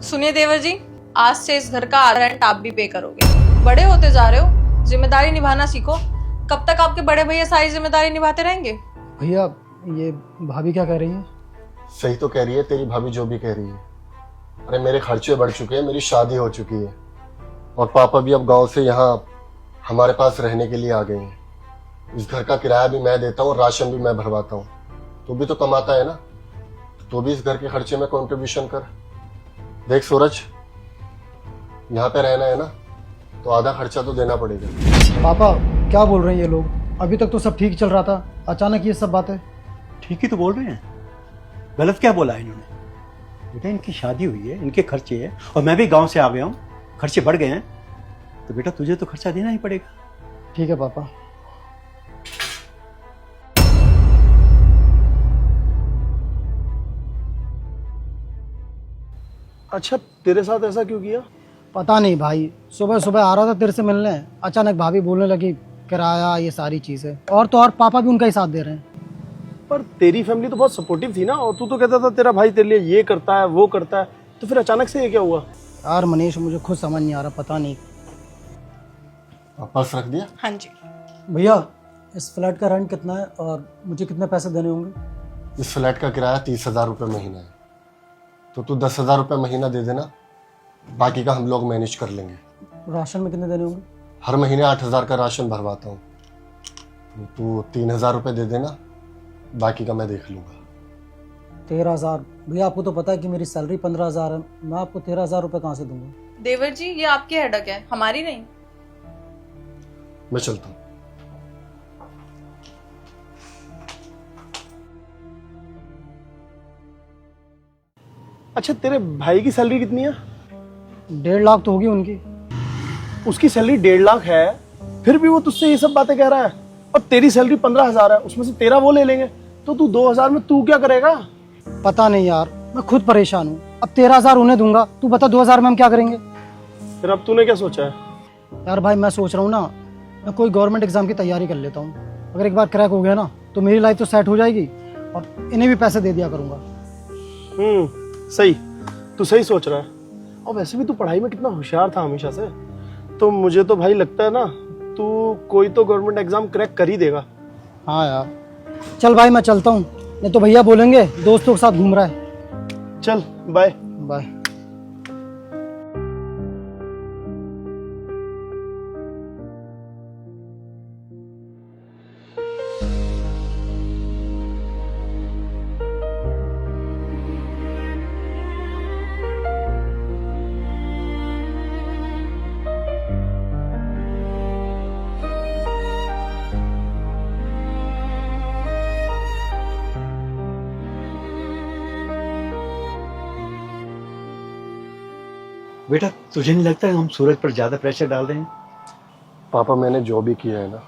सुनिए देवर जी, आज से इस घर का आधा रेंट आप भी पे करोगे। बड़े होते जा रहे हो, जिम्मेदारी निभाना सीखो। कब तक आपके बड़े भैया सारी जिम्मेदारी निभाते रहेंगे? भैया ये भाभी क्या कह रही है? सही तो कह रही है तेरी भाभी जो भी कह रही है। अरे मेरे खर्चे बढ़ चुके हैं, मेरी शादी हो चुकी है और पापा भी अब गांव से यहाँ हमारे पास रहने के लिए आ गए हैं। इस घर का किराया भी मैं देता हूँ, राशन भी मैं भरवाता हूँ। तू भी तो कमाता है ना, तो भी इस घर के खर्चे में कंट्रीब्यूशन कर। देख सूरज, यहाँ पे रहना है ना तो आधा खर्चा तो देना पड़ेगा। पापा क्या बोल रहे हैं ये लोग? अभी तक तो सब ठीक चल रहा था, अचानक ये सब बातें। ठीक ही तो बोल रहे हैं, गलत क्या बोला इन्होंने? बेटा इनकी शादी हुई है, इनके खर्चे हैं, और मैं भी गांव से आ गया हूँ, खर्चे बढ़ गए हैं, तो बेटा तुझे तो खर्चा देना ही पड़ेगा। ठीक है पापा। अच्छा, तेरे साथ ऐसा क्यों किया? पता नहीं भाई, सुबह सुबह आ रहा था तेरे से मिलने, अचानक भाभी बोलने लगी किराया ये सारी चीजें, और तो और पापा भी उनका ही साथ दे रहे हैं। पर तेरी फैमिली तो बहुत सपोर्टिव थी ना, और तू तो कहता था तेरा भाई तेरे लिए ये करता है वो करता है, तो फिर अचानक से ये क्या हुआ? यार मनीष, मुझे खुद समझ नहीं आ रहा, पता नहीं। पर्स रख दिया? हाँ जी। भैया इस फ्लैट का रेंट कितना है और मुझे कितने पैसे देने होंगे? इस फ्लैट का किराया 30,000 रुपये महीना है, तो तू 10,000 रुपये महीना दे देना, बाकी का हम लोग मैनेज कर लेंगे। राशन में कितने देने होंगे? हर महीने 8,000 का राशन भरवाता हूँ, तो तू 3,000 रुपये दे देना, बाकी का मैं देख लूँगा। 13,000? भैया आपको तो पता है कि मेरी सैलरी 15,000 है, मैं आपको 13,000 रुपये कहाँ से दूंगा? देवर जी, ये आपकी हेडक है, हमारी नहीं। मैं चलता हूँ। अच्छा, तेरे भाई की सैलरी कितनी है? 1.5 लाख तो होगी उनकी। उसकी सैलरी 1.5 लाख है, फिर भी वो तुझसे ये सब बातें कह रहा है, और तेरी सैलरी 15,000 है, उसमें से तेरा वो ले लेंगे, तो तू 2,000 में तू क्या करेगा? पता नहीं यार, मैं खुद परेशान हूँ। अब 13,000 उन्हें दूंगा, तू बता 2,000 में हम क्या करेंगे? फिर अब तूने क्या सोचा है? यार भाई मैं सोच रहा हूँ ना, मैं कोई गवर्नमेंट एग्जाम की तैयारी कर लेता हूँ। अगर एक बार क्रैक हो गया ना तो मेरी लाइफ तो सेट हो जाएगी, और इन्हें भी पैसे दे दिया करूंगा। सही, तू सही सोच रहा है। और वैसे भी तू पढ़ाई में कितना होशियार था हमेशा से, तो मुझे तो भाई लगता है ना तू कोई तो गवर्नमेंट एग्जाम क्रैक कर ही देगा। हाँ यार, चल भाई मैं चलता हूँ, नहीं तो भैया बोलेंगे दोस्तों के साथ घूम रहा है। चल बाय। बाय। बेटा तुझे नहीं लगता कि हम सूरज पर ज्यादा प्रेशर डाल रहे हैं? पापा, मैंने जो भी किया है ना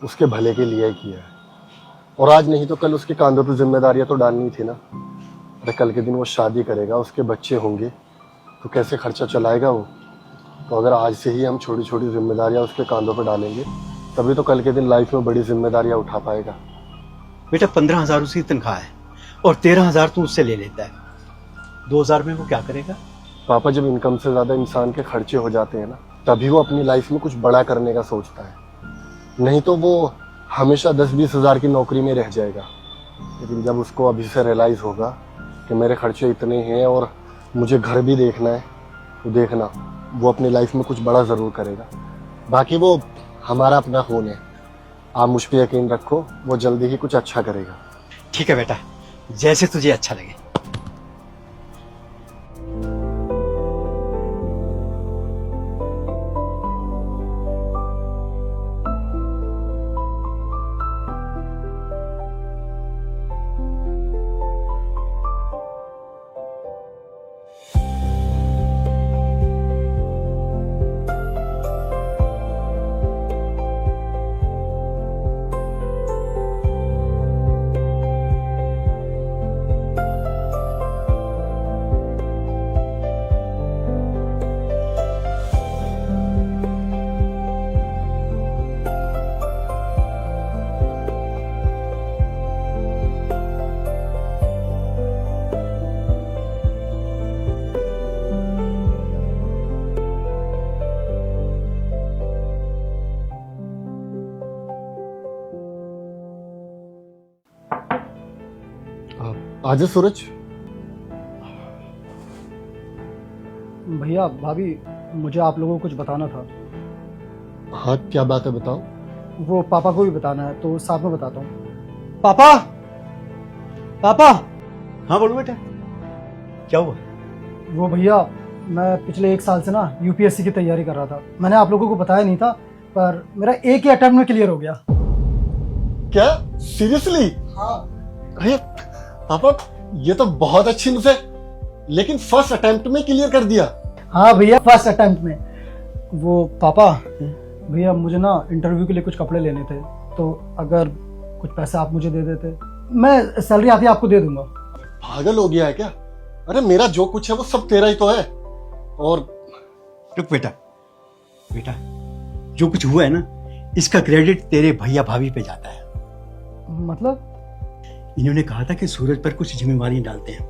उसके भले के लिए ही किया है, और आज नहीं तो कल उसके कांधों पर जिम्मेदारियां तो डालनी थी ना। अरे कल के दिन वो शादी करेगा, उसके बच्चे होंगे, तो कैसे खर्चा चलाएगा वो? तो अगर आज से ही हम छोटी छोटी जिम्मेदारियां उसके कांधों पर डालेंगे, तभी तो कल के दिन लाइफ में बड़ी जिम्मेदारियां उठा पाएगा। बेटा 15,000 उसकी तनख्वाह है, और 13,000 तू उससे ले लेता है, 2,000 में वो क्या करेगा? पापा, जब इनकम से ज़्यादा इंसान के खर्चे हो जाते हैं ना, तभी वो अपनी लाइफ में कुछ बड़ा करने का सोचता है, नहीं तो वो हमेशा 10-20 हज़ार की नौकरी में रह जाएगा। लेकिन जब उसको अभी से रियलाइज़ होगा कि मेरे खर्चे इतने हैं और मुझे घर भी देखना है, तो देखना वो अपनी लाइफ में कुछ बड़ा ज़रूर करेगा। बाकी वो हमारा अपना खून है, आप मुझ पर यकीन रखो, वो जल्दी ही कुछ अच्छा करेगा। ठीक है बेटा, जैसे तुझे अच्छा लगे। आज सूरज। भैया भाभी, मुझे आप लोगों को कुछ बताना था। हाँ, क्या बात है, बताओ। वो पापा को भी बताना है, तो साथ में बताता हूँ। पापा, पापा। हाँ बोलो बेटा, क्या हुआ? वो भैया, मैं पिछले 1 साल से ना यूपीएससी की तैयारी कर रहा था। मैंने आप लोगों को बताया नहीं था, पर मेरा एक ही अटेम्प्ट में क्लियर हो गया। क्या, सीरियसली? हाँ। अरे पापा, ये तो बहुत अच्छी न्यूज़ है। लेकिन फर्स्ट अटेम्प्ट में क्लियर कर दिया? हाँ भैया, फर्स्ट अटेम्प्ट में। वो पापा, भैया मुझे ना इंटरव्यू के लिए कुछ कपड़े लेने थे, तो अगर कुछ पैसा आप मुझे दे देते, मैं सैलरी आती आपको दे दूंगा। पागल हो गया है क्या? अरे मेरा जो कुछ है वो सब तेरा ही तो है। और रुक बेटा, बेटा जो कुछ हुआ है ना, इसका क्रेडिट तेरे भैया भाभी पे जाता है। मतलब? इन्होंने कहा था कि सूरज पर कुछ जिम्मेवारी डालते हैं,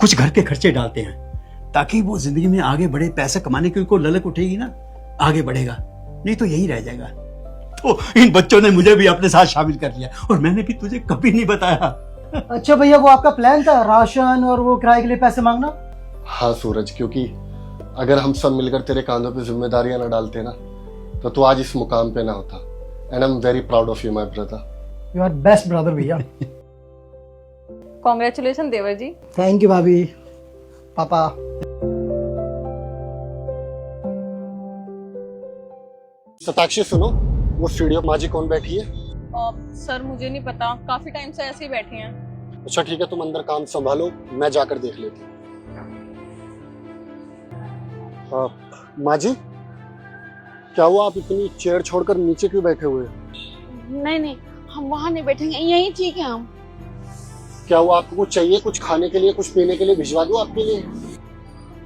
कुछ घर के खर्चे डालते हैं, ताकि वो जिंदगी में आगे बढ़े, पैसा कमाने की उनको ललक उठेगी ना, आगे बढ़ेगा, नहीं तो यही रह जाएगा। तो इन बच्चों ने मुझे भी अपने साथ शामिल कर लिया, और मैंने भी तुझे कभी नहीं बताया। अच्छा भैया, वो आपका प्लान था, राशन और वो किराए के लिए पैसे मांगना? हाँ सूरज, क्योंकि अगर हम सब मिलकर तेरे कांधों पे जिम्मेदारियां न डालते ना, तो तू आज इस मुकाम पे ना होता। And I am very proud of you my brother. You are best brother भैया। कॉन्ग्रेचुलेशन देवर जी। थैंक यू भाभी। पापा, सताक्षी सुनो, वो स्टूडियो माँ जी कौन बैठी है? सर मुझे नहीं पता, काफी टाइम से ऐसे ही बैठे हैं। अच्छा ठीक है, तुम अंदर काम संभालो, मैं जाकर देख लेती हूँ। माँ जी, क्या हुआ, आप इतनी चेयर छोड़कर नीचे क्यों बैठे हुए हैं? नहीं नहीं, हम वहाँ नहीं बैठेंगे, यहीं ठीक है हम। क्या हुआ, आपको कुछ चाहिए? कुछ खाने के लिए, कुछ पीने के लिए भिजवा दूं आपके लिए?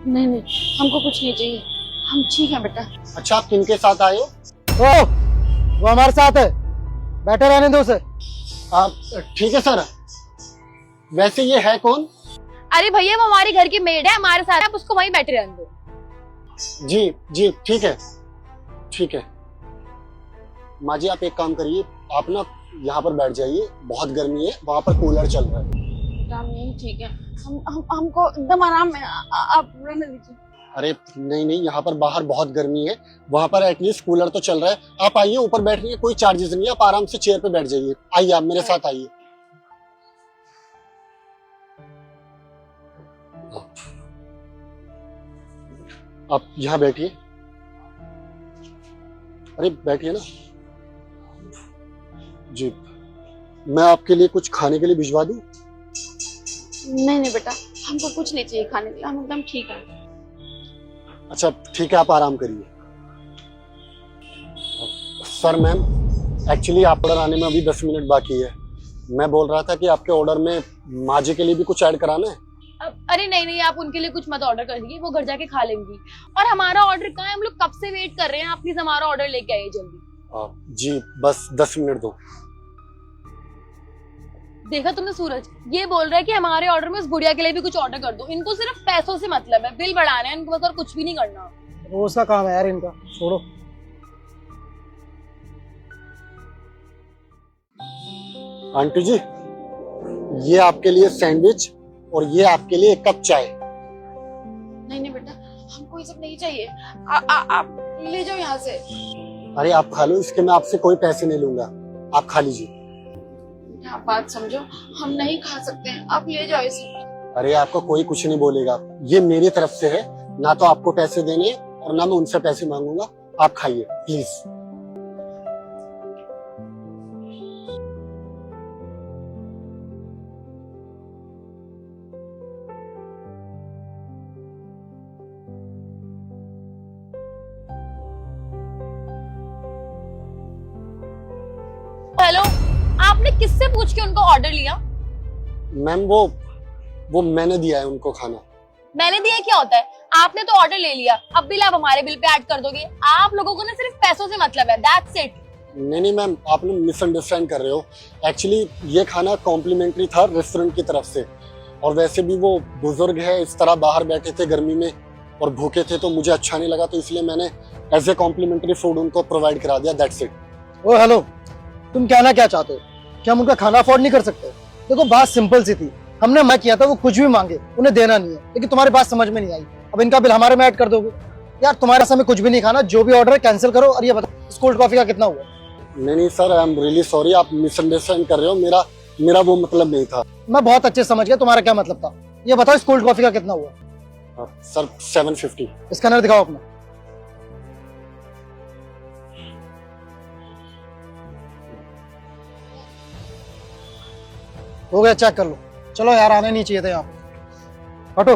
नहीं नहीं, हमको कुछ नहीं चाहिए, हम ठीक है बेटा। अच्छा, आप किनके साथ आए हो? ओ, वो हमारे साथ है, बैठे रहने दो उसे। आप ठीक है सर। वैसे ये है कौन? अरे भैया, वो हमारे घर की मेड है, हमारे साथ, आप उसको वहीं बैठे रहने दो। जी जी ठीक है, ठीक है। माँ जी आप एक काम करिए, आप ना यहाँ पर बैठ जाइए, बहुत गर्मी है, वहाँ पर कूलर चल रहा है। हम यहीं ठीक है, हमको एकदम आराम में, आप रहने दीजिए। अरे नहीं नहीं, यहाँ पर बाहर बहुत गर्मी है, वहाँ पर एटलीस्ट कूलर तो चल रहा है। आप आइए, ऊपर बैठने के कोई चार्जेस नहीं है, आप आराम से चेयर पे बैठ जाइए। आइए, आप मेरे साथ आइए। आप यहाँ बैठिए। अरे बैठिए ना जी। मैं आपके लिए कुछ खाने के लिए भिजवा दूं? नहीं नहीं बेटा, हमको कुछ नहीं चाहिए खाने के लिए, हम एकदम ठीक है। अच्छा ठीक है, आप आराम करिए। सर मैम, एक्चुअली आप ऑर्डर आने में अभी 10 मिनट बाकी है। मैं बोल रहा था कि आपके ऑर्डर में माँ जी के लिए भी कुछ ऐड कराना है। अरे नहीं नहीं, आप उनके लिए कुछ मत ऑर्डर कर दीजिए, वो घर जाके खा लेंगी। और हमारा ऑर्डर कहाँ है, हम लोग कब से वेट कर रहे हैं, आप प्लीज हमारा ऑर्डर लेके आइए जल्दी। जी बस 10 मिनट दो। देखा तुमने सूरज, ये बोल रहा है कि हमारे ऑर्डर में उस गुड़िया के लिए भी कुछ ऑर्डर कर दो। इनको सिर्फ पैसों से मतलब है, बिल बढ़ाना है इनको बस, और कुछ भी नहीं करना। रोज का काम है यार इनका, छोड़ो। आंटी जी, ये आपके लिए सैंडविच और ये आपके लिए 1 कप चाय। नहीं नहीं बेटा, हमको ये सब नहीं चाहिए, आप ले जाओ यहाँ से। अरे आप खा लो, इसके मैं आपसे कोई पैसे नहीं लूंगा, आप खा लीजिए। आप बात समझो, हम नहीं खा सकते हैं, आप ले जाओ इसे। अरे आपको कोई कुछ नहीं बोलेगा, ये मेरी तरफ से है, ना तो आपको पैसे देने हैं और ना मैं उनसे पैसे मांगूंगा। आप खाइए प्लीज। हेलो, आपने किससे पूछ के उनको ऑर्डर लिया? मैम वो मैंने दिया है उनको खाना। मैंने दिया क्या होता है? आपने तो ऑर्डर ले लिया, अब बिल आप हमारे बिल पे ऐड कर दोगे। आप लोगों को ना सिर्फ पैसों से मतलब है, दैट्स इट। नहीं मैम, आपने मिसअंडरस्टैंड कर रहे हो। एक्चुअली ये खाना कॉम्प्लीमेंट्री था रेस्टोरेंट की तरफ से, और वैसे भी वो बुजुर्ग है, इस तरह बाहर बैठे थे गर्मी में और भूखे थे, तो मुझे अच्छा नहीं लगा, तो इसलिए मैंने एज ए कॉम्प्लीमेंट्री फूड उनको प्रोवाइड करा दिया, दैट्स इट। ओ हेलो, तुम कहना क्या चाहते हो? क्या हम उनका खाना अफोर्ड नहीं कर सकते? देखो बात सिंपल सी थी, हमने मैं किया था वो कुछ भी मांगे उन्हें देना नहीं है, लेकिन तुम्हारी बात समझ में नहीं आई। अब इनका बिल हमारे में ऐड कर दोगे? यार तुम्हारे समय कुछ भी नहीं खाना, जो भी ऑर्डर है कैंसिल करो। और ये बताओ इस कोल्ड कॉफी का कितना हुआ? नहीं sir, I am really sorry, आप मिसअंडरस्टैंड कर रहे हो। मेरा वो मतलब नहीं था। मैं बहुत अच्छे समझ गया तुम्हारा क्या मतलब था। ये बताओ इस कोल्ड कॉफी का कितना हुआ? सर 750। स्कैनर दिखाओ अपना। हो गया, चेक कर लो। चलो यार, आने नहीं चाहिए थे यहाँ पे। हटो।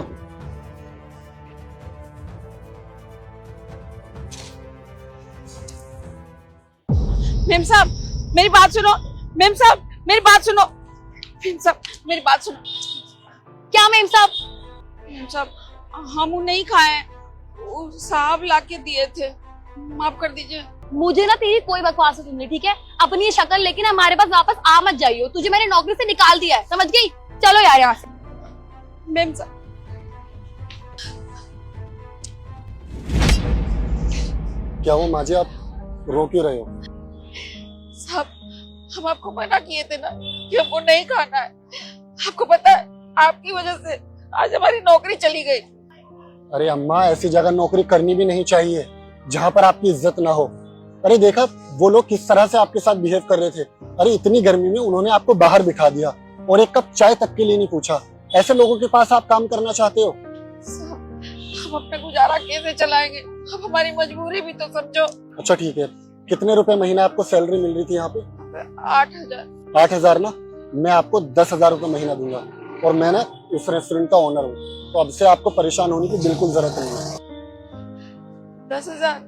मेम साहब मेरी बात सुनो, मेम साहब मेरी बात सुनो, मेम साहब मेरी बात सुनो। क्या मेम साहब? मेम साहब हम वो नहीं खाए, वो साहब लाके दिए थे, माफ कर दीजिए। मुझे ना तेरी कोई बकवास सुननी, ठीक है? अपनी ये शक्ल लेके ना हमारे पास वापस आ मत जाइयो। तुझे मैंने नौकरी से निकाल दिया है, समझ गई? चलो यार यहाँ से। मेम साहब क्या हुआ माँ जी, आप रो क्यों रहे हो? साहब हम आपको मना किए थे ना कि हमको नहीं खाना है। आपको पता है आपकी वजह से आज हमारी नौकरी चली गई। अरे अम्मा, ऐसी जगह नौकरी करनी भी नहीं चाहिए जहाँ पर आपकी इज्जत ना हो। अरे देखा वो लोग किस तरह से आपके साथ बिहेव कर रहे थे। अरे इतनी गर्मी में उन्होंने आपको बाहर बिठा दिया और एक कप चाय तक के लिए नहीं पूछा। ऐसे लोगों के पास आप काम करना चाहते हो? साहब हम अपना गुजारा कैसे चलाएंगे? अब हमारी मजबूरी भी तो समझो। अच्छा ठीक है, कितने रुपए महीना आपको सैलरी मिल रही थी यहाँ पे? 8,000। 8,000 ना, मैं आपको 10,000 रुपए महीना दूंगा। और मैं ना इस रेस्टोरेंट का ओनर हूँ, तो अब से आपको परेशान होने की बिल्कुल जरूरत नहीं है। 10,000?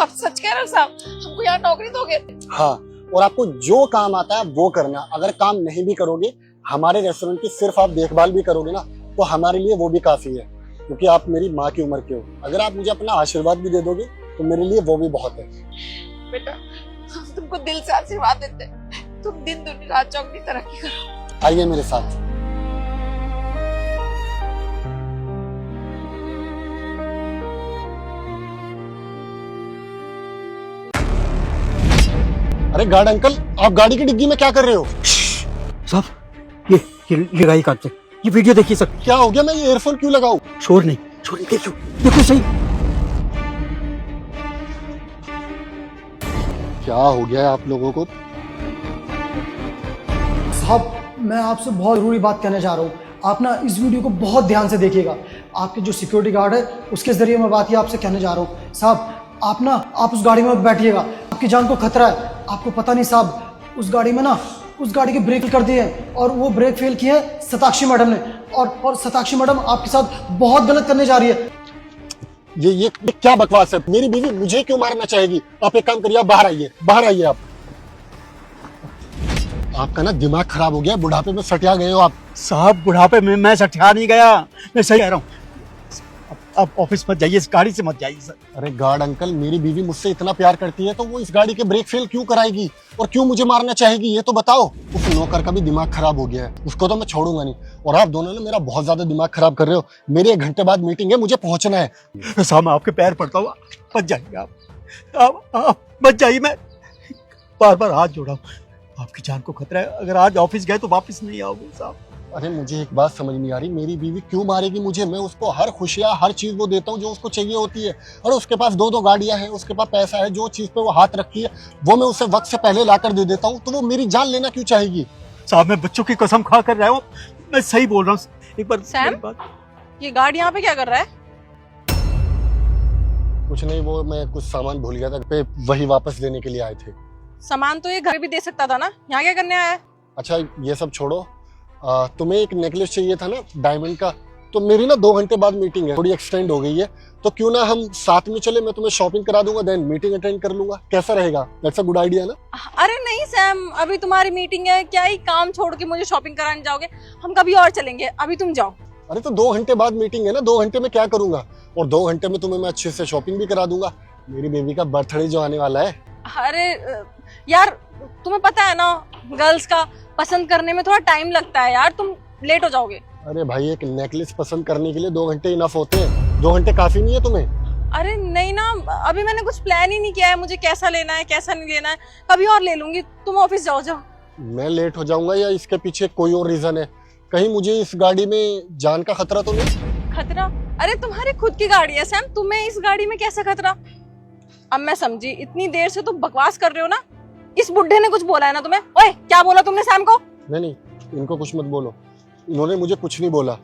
आप सच कह रहे हो साहब? हमको यहाँ नौकरी दोगे? हाँ, और आपको जो काम आता है वो करना। अगर काम नहीं भी करोगे, हमारे रेस्टोरेंट की सिर्फ आप देखभाल भी करोगे ना, तो हमारे लिए वो भी काफी है, क्योंकि आप मेरी माँ की उम्र के हो। अगर आप मुझे अपना आशीर्वाद भी दे दोगे तो मेरे लिए वो भी बहुत है। बेटा हम तुमको दिल से आशीर्वाद देते हैं, तुम दिन दुनी रात चौगनी तरक्की करो। आइए मेरे साथ। अरे गार्ड अंकल, आप गाड़ी की डिग्गी में क्या कर रहे हो? साहब ये लगाई काट से, ये वीडियो देखिए सर। क्या हो गया? मैं ये ईयरफोन क्यों लगाऊं? शोर नहीं, देखो देखो सही। क्या हो गया है आप लोगों को? साहब मैं आपसे बहुत जरूरी बात कहने जा रहा हूँ। आप ना इस वीडियो को बहुत ध्यान से देखिएगा। आपके जो सिक्योरिटी गार्ड है उसके जरिए मैं बात ये आपसे कहने जा रहा हूँ। साहब आप उस गाड़ी में मत बैठिएगा, आपकी जान को खतरा है। आपको पता नहीं साहब, उस गाड़ी में ना उस गाड़ी के ब्रेक कर दिए हैं, और वो ब्रेक फेल किए हैं सताक्षी मैडम ने, और सताक्षी मैडम आपके साथ बहुत गलत करने जा रही है। ये क्या बकवास है? मेरी बीवी मुझे क्यों मारना चाहेगी? आप एक काम करिए, आप बाहर आइए, बाहर आइए। आपका ना दिमाग खराब हो गया, बुढ़ापे में सटिया गए हो आप। साहब बुढ़ापे में मैं सठिया नहीं गया, मैं सही कह रहा हूँ। अब ऑफिस मत जाइए, इस गाड़ी से मत जाइए सर। अरे गार्ड अंकल, मेरी बीवी मुझसे इतना प्यार करती है तो वो इस गाड़ी के ब्रेक फेल क्यों कराएगी और क्यों मुझे मारना चाहेगी, ये तो बताओ। उस नौकर का भी दिमाग खराब हो गया है, उसको तो मैं छोड़ूंगा नहीं। और आप दोनों ने मेरा बहुत ज्यादा दिमाग खराब कर रहे हो। मेरे 1 घंटे बाद मीटिंग है, मुझे पहुंचना है। साहब मैं आपके पैर पड़ता हूँ, मत जाइए आप मत जाइए। मैं बार बार हाथ जोड़ा हूँ, आपकी जान को खतरा है। अगर आज ऑफिस गए तो वापस नहीं आओगे साहब। अरे मुझे एक बात समझ नहीं आ रही, मेरी बीवी क्यों मारेगी मुझे? मैं उसको हर खुशियाँ हर चीज वो देता हूँ जो उसको चाहिए होती है। और उसके पास 2-2 गाड़ियां हैं, उसके पास पैसा है, जो चीज पे वो हाथ रखी है वो मैं उसे वक्त से पहले लाकर दे देता हूँ, तो वो मेरी जान लेना क्यों चाहेगी? साहब मैं बच्चों की कसम खा कर रहा हूँ, मैं सही बोल रहा हूँ। एक बार सैम? ये गार्ड यहाँ पे क्या कर रहा है? कुछ नहीं, वो मैं कुछ सामान भूल गया था पे, वही वापस देने के लिए आए थे। सामान तो ये घर भी दे सकता था ना, यहाँ क्या करने आया है? अच्छा ये सब छोड़ो, तुम्हें एक नेकलेस चाहिए था ना डायमंड का, तो मेरी ना 2 घंटे बाद मीटिंग है, थोड़ी एक्सटेंड हो गई है, तो क्यों ना हम साथ में चले? मैं तुम्हें शॉपिंग करा दूंगा, देन मीटिंग अटेंड कर लूंगा। कैसा रहेगा? दैट्स अ गुड आइडिया ना? अरे नहीं सैम, अभी तुम्हारी मीटिंग है, क्या ही काम छोड़ के मुझे शॉपिंग कराने जाओगे? हम कभी और चलेंगे, अभी तुम जाओ। अरे तो 2 घंटे बाद मीटिंग है ना, 2 घंटे में क्या करूंगा? और 2 घंटे में तुम्हें मैं अच्छे से शॉपिंग भी करा दूंगा। मेरी बेबी का बर्थडे जो आने वाला है। अरे यार तुम्हें पता है ना, गर्ल्स का पसंद करने में थोड़ा टाइम लगता है यार, तुम लेट हो जाओगे। अरे भाई, एक नेकलेस पसंद करने के लिए 2 घंटे इनफ होते हैं, 2 घंटे काफी नहीं है तुम्हें? अरे नहीं ना, अभी मैंने कुछ प्लान ही नहीं किया है, मुझे कैसा लेना है कैसा नहीं लेना है, कभी और ले लूंगी। तुम ऑफिस जाओ। मैं लेट हो जाऊंगा या इसके पीछे कोई और रीजन है? कहीं मुझे इस गाड़ी में जान का खतरा तो नहीं? खतरा? अरे तुम्हारी खुद की गाड़ी है सैम, तुम्हें इस गाड़ी में कैसा खतरा? अब मैं समझी, इतनी देर से तुम बकवास कर रहे हो ना। इस बुड्ढे ने कुछ बोला है ना तुम्हें? ओए क्या बोला तुमने सैम को? नहीं, इनको कुछ मत बोलो। इन्होंने मुझे कुछ नहीं बोला।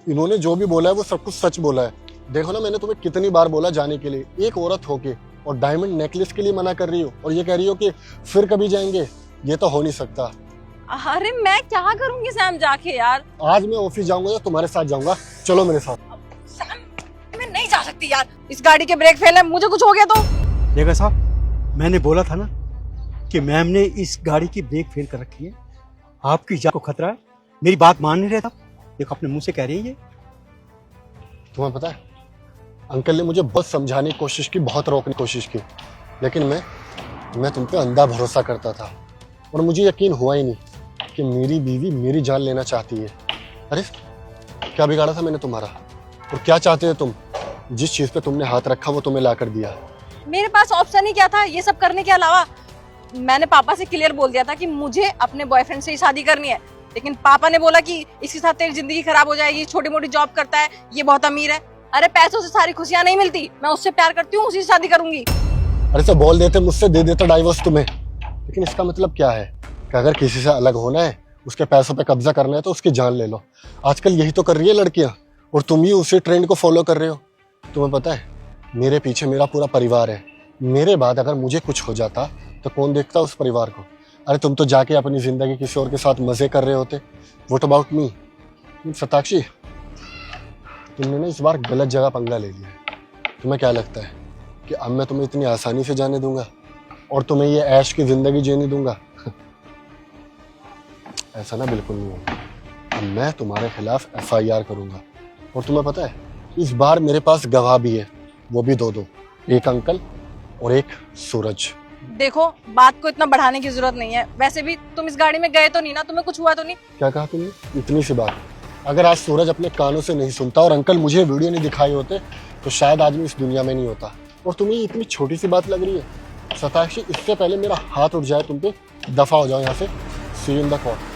इन्होंने जो भी बोला है वो सब कुछ सच बोला है। देखो ना, मैंने तुम्हें कितनी बार बोला जाने के लिए, एक औरत होके और डायमंड नेकलेस के लिए मना कर रही हो और ये कह रही हो कि फिर कभी जाएंगे। ये तो हो नहीं सकता। अरे मैं क्या करूंगी सैम जाके यार? आज मैं ऑफिस जाऊंगा या तुम्हारे साथ जाऊंगा? चलो मेरे साथ। सैम मैं नहीं जा सकती यार, इस गाड़ी के ब्रेक फेल है, मुझे कुछ हो गया तो? देखा साहब, मैंने बोला था ना कि मैम ने इस गाड़ी की ब्रेक फेल कर रखी है, आपकी जान को खतरा है। मेरी बात मान नहीं रहे था, देखो अपने मुंह से कह रही है ये। तुम्हें पता है, अंकल ने मुझे बहुत समझाने की कोशिश की, बहुत रोकने की कोशिश की, लेकिन मैं तुम पे अंधा भरोसा करता था और मुझे यकीन हुआ ही नहीं कि मेरी बीवी मेरी जान लेना चाहती है। अरे क्या बिगाड़ा था मैंने तुम्हारा? और क्या चाहते थे तुम? जिस चीज पे तुमने हाथ रखा वो तुम्हें ला कर दिया। मेरे पास ऑप्शन ही क्या था ये सब करने के अलावा? मैंने पापा से क्लियर बोल दिया था कि मुझे अपने बॉयफ्रेंड से ही शादी करनी है, लेकिन पापा ने बोला कि इसके साथ तेरी जिंदगी खराब हो जाएगी, छोटी मोटी जॉब करता है, ये बहुत अमीर है। अरे पैसों से सारी खुशियां नहीं मिलती, मैं उससे प्यार करती हूँ, उसी से शादी करूंगी। अरे तो बोल देते, मुझसे दे देता डाइवोर्स तुम्हें। लेकिन इसका मतलब क्या है कि अगर किसी से अलग होना है, उसके पैसों पे कब्जा करना है तो उसकी जान ले लो। आजकल यही तो कर रही है लड़कियां और तुम ही उसी ट्रेंड को फॉलो कर रहे हो। तुम्हें पता है, मेरे पीछे मेरा पूरा परिवार है। मेरे बाद अगर मुझे कुछ हो जाता तो कौन देखता उस परिवार को? अरे तुम तो जाके अपनी जिंदगी किसी और के साथ मजे कर रहे होते। What about me? सताक्षी, तुमने ना इस बार गलत जगह पंगा ले लिया। तुम्हें क्या लगता है कि अब मैं तुम्हें इतनी आसानी से जाने दूंगा और तुम्हें ये ऐश की जिंदगी जीने दूंगा? ऐसा ना बिल्कुल नहीं होगा। अब मैं तुम्हारे खिलाफ FIR करूंगा और तुम्हें पता है, इस बार मेरे पास गवाह भी है, वो भी दो, एक अंकल और एक सूरज। देखो, बात को इतना बढ़ाने की जरूरत नहीं है। वैसे भी तुम इस गाड़ी में गए तो नहीं ना, तुम्हें कुछ हुआ तो नहीं? क्या कहा तुमने? इतनी सी बात। अगर आज सूरज अपने कानों से नहीं सुनता और अंकल मुझे वीडियो नहीं दिखाए होते तो शायद आज मैं इस दुनिया में नहीं होता। और तुम्हें इतनी छोटी सी बात लग रही है? सताक्षी, इससे पहले मेरा हाथ उठ जाए तुम पे, दफा हो जाओ यहाँ से। See you in the court.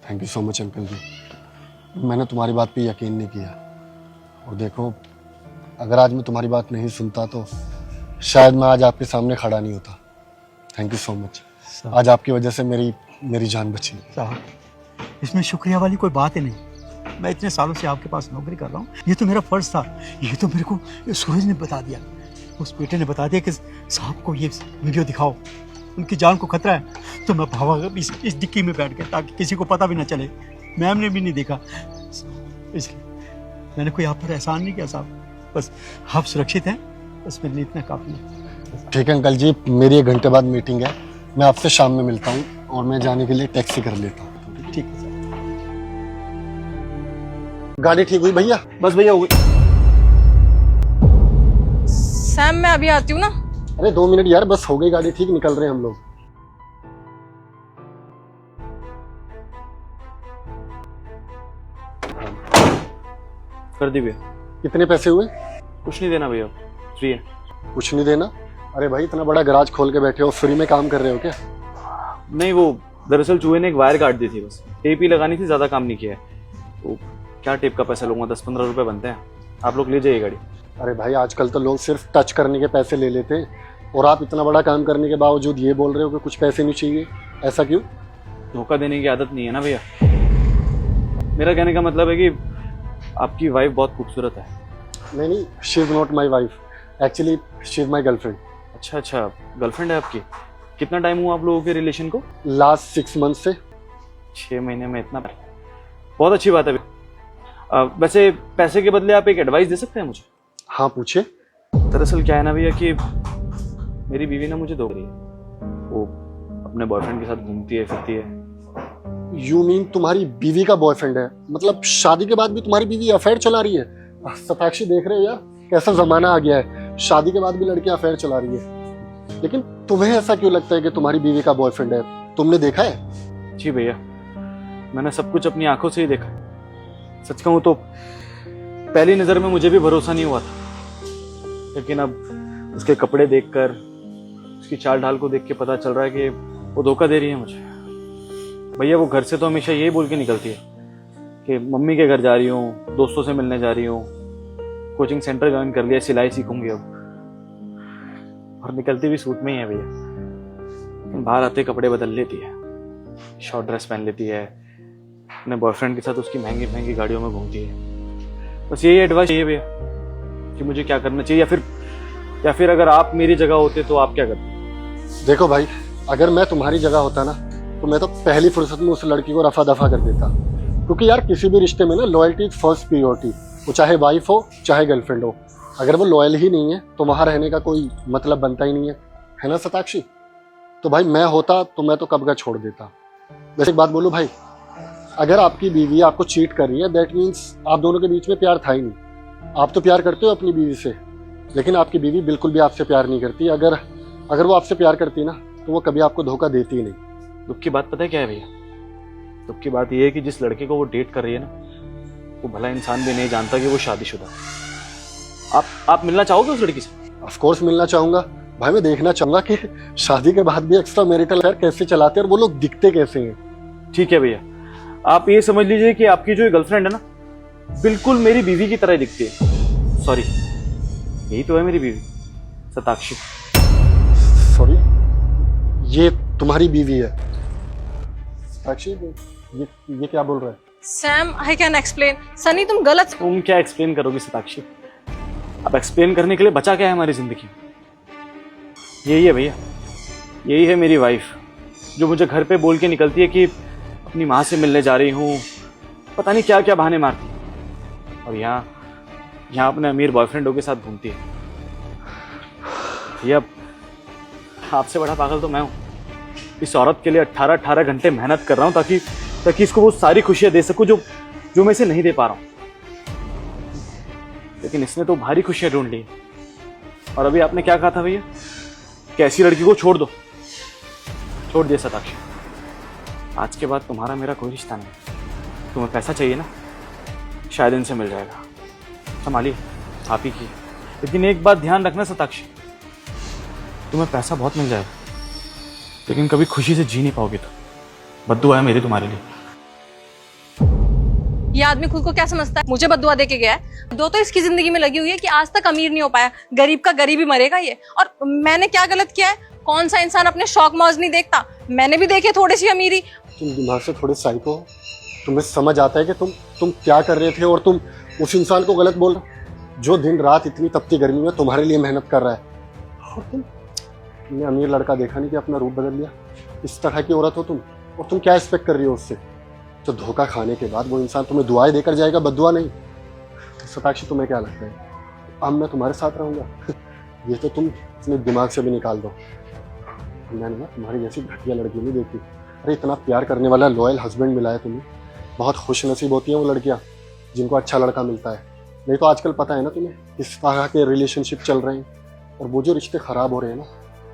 Thank you so much uncle ji. मैंने तुम्हारी बात पे यकीन नहीं किया और देखो, अगर आज मैं तुम्हारी बात नहीं सुनता तो शायद मैं आज आपके सामने खड़ा नहीं होता। Thank you so much. आज आपकी वजह से मेरी जान बची। साहब, इसमें शुक्रिया वाली कोई बात ही नहीं। मैं इतने सालों से आपके पास नौकरी कर रहा हूँ, ये तो मेरा फर्ज था। ये तो मेरे को सूरज ने बता दिया, उस बेटे ने बता दिया कि साहब को ये वीडियो दिखाओ, उनकी जान को खतरा है। तो मैं भावा इस डिक्की में बैठ गया ताकि किसी को पता भी ना चले। मैम ने भी नहीं देखा, इसलिए मैंने कोई आप पर एहसान नहीं किया साहब। बस आप सुरक्षित हैं, बस मेरे लिए इतना काफी है। ठीक है अंकल जी, मेरी 1 घंटे बाद मीटिंग है, मैं आपसे शाम में मिलता हूँ और मैं जाने के लिए टैक्सी कर लेता हूँ। ठीक है सर। गाड़ी ठीक हुई भैया? बस भैया हो गई। सैम मैं अभी आती हूँ ना। अरे 2 मिनट यार, बस हो गई गाड़ी ठीक, निकल रहे हैं हम लोग। कर दी भैया। कितने पैसे हुए? कुछ नहीं देना भैया, फ्री है। कुछ नहीं देना? अरे भाई, इतना बड़ा गराज खोल के बैठे हो, फ्री में काम कर रहे हो क्या? नहीं, वो दरअसल चूहे ने एक वायर काट दी थी, बस टेप ही लगानी थी, ज्यादा काम नहीं किया है। तो क्या टेप का पैसा लूंगा, 10-15 रुपए बनते हैं। आप लोग ले जाइए गाड़ी। अरे भाई, आजकल तो लोग सिर्फ टच करने के पैसे ले लेते हैं और आप इतना बड़ा काम करने के बावजूद ये बोल रहे हो कि कुछ पैसे नहीं चाहिए। ऐसा क्यों? धोखा देने की आदत नहीं है ना भैया। मेरा कहने का मतलब है कि आपकी वाइफ बहुत खूबसूरत है। नहीं, she is not my wife, actually she is my girlfriend. अच्छा, गर्लफ्रेंड है आपकी? कितना टाइम हुआ आप लोगों के रिलेशन को? लास्ट 6 मंथ से। 6 महीने में इतना? बहुत अच्छी बात है। वैसे पैसे के बदले आप एक एडवाइस दे सकते हैं मुझे? हाँ पूछिए। दरअसल क्या है ना भैया कि मेरी बीवी ना मुझे धोखा रही है। वो अपने बॉयफ्रेंड के साथ घूमती है फिरती है। यू मीन तुम्हारी बीवी का बॉयफ्रेंड है? मतलब शादी के बाद भी तुम्हारी बीवी अफेयर चला रही है? सताक्षी, देख रहे हो यार कैसा जमाना आ गया है, शादी के बाद भी लड़कियां अफेयर चला रही है। लेकिन तुम्हें ऐसा क्यों लगता है कि तुम्हारी बीवी का बॉयफ्रेंड है? तुमने देखा है? जी भैया, मैंने सब कुछ अपनी आंखों से ही देखा। सच कहूं तो पहली नजर में मुझे भी भरोसा नहीं हुआ था, लेकिन अब उसके कपड़े देखकर, उसकी चाल ढाल को देख के पता चल रहा है कि वो धोखा दे रही है मुझे। भैया वो घर से तो हमेशा यही बोल के निकलती है कि मम्मी के घर जा रही हूँ, दोस्तों से मिलने जा रही हूँ, कोचिंग सेंटर ज्वाइन कर लिया, सिलाई सीखूंगी अब। और निकलती भी सूट में ही है भैया। बाहर आते कपड़े बदल लेती है, शॉर्ट ड्रेस पहन लेती है, अपने बॉयफ्रेंड के साथ उसकी महंगी महंगी गाड़ियों में घूमती है। बस यही एडवाइस चाहिए भैया कि मुझे क्या करना चाहिए, या फिर अगर आप मेरी जगह होते तो आप क्या करते? देखो भाई, अगर मैं तुम्हारी जगह होता ना तो मैं तो पहली फुर्सत में उस लड़की को रफा दफा कर देता। क्योंकि यार किसी भी रिश्ते में ना लॉयल्टी इज फर्स्ट प्रियोरिटी, वो चाहे वाइफ हो चाहे गर्लफ्रेंड हो। अगर वो लॉयल ही नहीं है तो वहां रहने का कोई मतलब बनता ही नहीं है ना शताक्षी? तो भाई मैं होता तो मैं तो कब का छोड़ देता। वैसे एक बात बोलूं भाई, अगर आपकी बीवी आपको चीट कर रही है दैट मीन्स आप दोनों के बीच में प्यार था ही नहीं। आप तो प्यार करते हो अपनी बीवी से, लेकिन आपकी बीवी बिल्कुल भी आपसे प्यार नहीं करती। अगर वो आपसे प्यार करती ना तो वो कभी आपको धोखा देती ही नहीं। दुख की बात पता है क्या है भैया? दुख की बात यह है कि जिस लड़के को वो डेट कर रही है ना, वो भला इंसान भी नहीं जानता कि वो शादीशुदा है। आप मिलना चाहोगे उस लड़की से? ऑफ कोर्स मिलना चाहूंगा भाई। मैं देखना चाहूंगा कि शादी के बाद भी एक्स्ट्रा मैरिटल अफेयर कैसे चलाते हैं और वो लोग दिखते कैसे हैं। ठीक है भैया, आप ये समझ लीजिए कि आपकी जो गर्लफ्रेंड है ना, बिल्कुल मेरी बीवी की तरह दिखती है। सॉरी, यही तो है मेरी बीवी, शताक्षी। सॉरी, ये तुम्हारी बीवी है शताक्षी? ये क्या बोल रहा है? Sam, I can explain. Sunny तुम गलत। तुम क्या एक्सप्लेन करोगी शताक्षी? अब एक्सप्लेन करने के लिए बचा क्या है हमारी जिंदगी में? यही है भैया, यही है मेरी वाइफ, जो मुझे घर पे बोल के निकलती है कि अपनी माँ से मिलने जा रही हूँ, पता नहीं क्या क्या बहाने मारती है, और यहाँ अपने अमीर बॉयफ्रेंडों के साथ घूमती है। भैया आपसे बड़ा पागल तो मैं हूँ। इस औरत के लिए 18 घंटे मेहनत कर रहा हूँ ताकि इसको वो सारी खुशियाँ दे सकूँ जो मैं इसे नहीं दे पा रहा हूँ। लेकिन इसने तो भारी खुशियाँ ढूंढ ली। और अभी आपने क्या कहा था भैया कि ऐसी लड़की को छोड़ दो? छोड़ दिया शताक्षी। आज के बाद तुम्हारा मेरा कोई रिश्ता नहीं। तुम्हें पैसा चाहिए ना, शायद इनसे मिल जाएगा, संभालिए, आप ही की। लेकिन एक बात ध्यान रखना शताक्षी, तुम्हें पैसा बहुत मिल जाएगा लेकिन कभी खुशी से जी नहीं पाओगे। तो बद्दुआ है मेरी तुम्हारे लिए। ये आदमी खुद को क्या समझता है? मुझे बद्दुआ दे के गया है। दो तो इसकी जिंदगी में लगी हुई है कि आज तक अमीर नहीं हो पाया, गरीब का गरीब ही मरेगा ये। और मैंने क्या गलत किया है? कौन सा इंसान अपने शौक मौज नहीं देखता? मैंने भी देखे थोड़ी सी अमीरी। तुम दिमाग से थोड़े साइको हो। तुम्हें समझ आता है कि तुम क्या कर रहे थे और तुम उस इंसान को गलत बोल रहे हो जो दिन रात इतनी तपती गर्मी में तुम्हारे लिए मेहनत कर रहा है। और तुमने अमीर लड़का देखा नहीं कि अपना रूप बदल लिया? इस तरह की औरत हो तुम, और तुम क्या एक्सपेक्ट कर रही हो उससे? तो धोखा खाने के बाद वो इंसान तुम्हें दुआएं देकर जाएगा, बद्दुआ नहीं। शताक्षी तुम्हें क्या लगता है अब मैं तुम्हारे साथ रहूंगा? ये तो तुम अपने दिमाग से भी निकाल दो। मैंने ना तुम्हारी जैसी घटिया लड़की नहीं देखी। अरे इतना प्यार करने वाला लॉयल हस्बैंड मिला है तुम्हें। बहुत खुश नसीब होती हैं वो लड़कियां जिनको अच्छा लड़का मिलता है। नहीं तो आजकल पता है ना तुम्हें किस तरह के रिलेशनशिप चल रहे हैं, और वो जो रिश्ते खराब हो रहे हैं ना,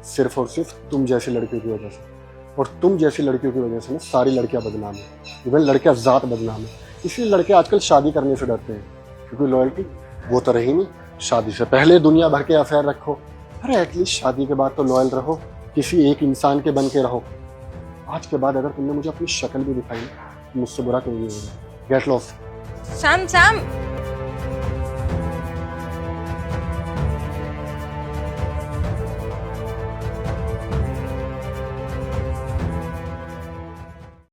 सिर्फ और सिर्फ तुम जैसी लड़कियों की वजह से। और तुम जैसी लड़कियों की वजह से ना सारी लड़कियां बदनाम है, इवन लड़कियां ज़ात बदनाम है। इसलिए लड़के आजकल शादी करने से डरते हैं, क्योंकि लॉयल्टी वो तो रही नहीं। शादी से पहले दुनिया भर के अफेयर रखो, अरे एटलीस्ट शादी के बाद तो लॉयल रहो, किसी एक इंसान के बन के रहो। आज के बाद अगर तुमने मुझे अपनी शक्ल भी दिखाई ना, मुझसे बुरा कोई नहीं होगा। Get lost. सैम